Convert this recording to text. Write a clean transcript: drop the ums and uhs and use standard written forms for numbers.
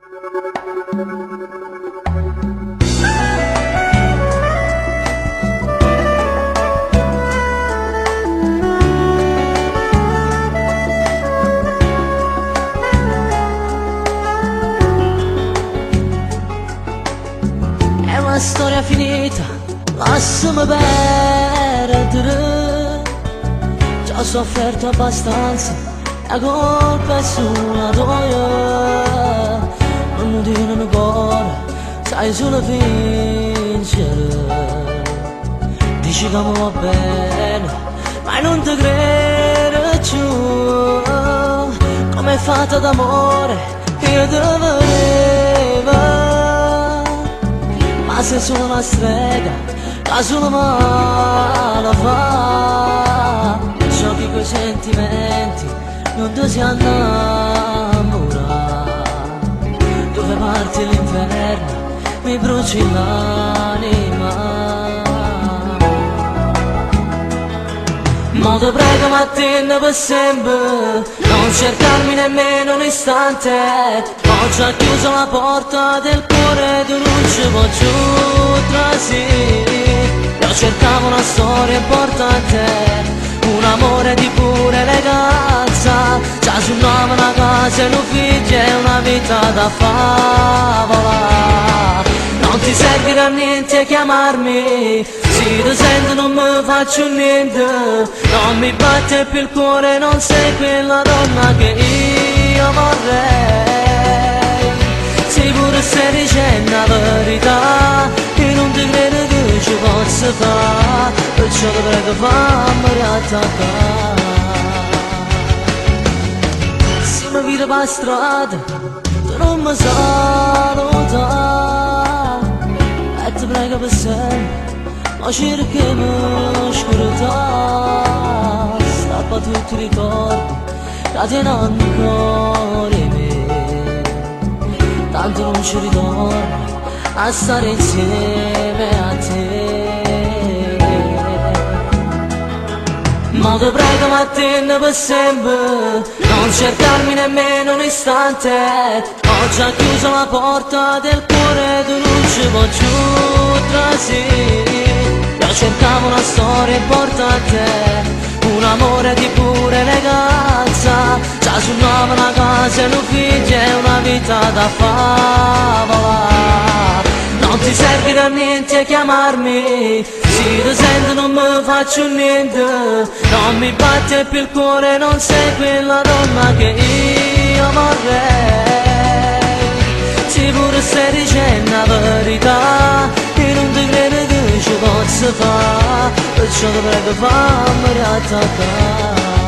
È una storia finita, lasciami perdere. Già ho sofferto abbastanza, la colpa è sulla tua. Non mi dire un cuore, sai solo vincere. Dici che mi va bene, ma non ti credo più. Come è fatta d'amore, io te volevo. Ma sei solo una strega, la solo male fa. Giochi coi sentimenti, non ti si innamora. Dove parti l'inferno, mi bruci l'anima. Ma ti prego, ma attende per sempre, non cercarmi nemmeno un istante. Ho già chiuso la porta del cuore, tu non ci puoi giù trasì. Io cercavo una storia importante, un amore di pura eleganza. Già sul nome una casa e un figlio e una vita da favola. Non ti serve a niente chiamarmi, se ti sento non mi faccio niente. Non mi batte più il cuore, non sei quella donna che io vorrei. Se pure stai dicendo la verità, io non ti credo che ci possa fare. Perciò ti prego fammi riattaccare. Se mi vedi per strada, tu non mi saluta. E ti prego per sempre, ma cerchiamo oscurità. Stappa tutti i ricordi, che tieni ancora in me. Tanto non ci ritorno a stare insieme a te. Ma ti prego, ma attende per sempre, non cercarmi nemmeno un istante. Ho già chiuso la porta del cuore, tu non ci puoi giù trasì. Io cercavo una storia importante, un amore di pura eleganza. Già sul nome una casa e un figlio e una vita da favola. Non ti serve da niente chiamarmi, se ti sento non mi faccio niente. Non mi batte più il cuore, non sei quella donna che io vorrei. Se pure stai dicendo la verità, io non ti credo che ci possa fare. Perciò ti prego fammi riattaccare.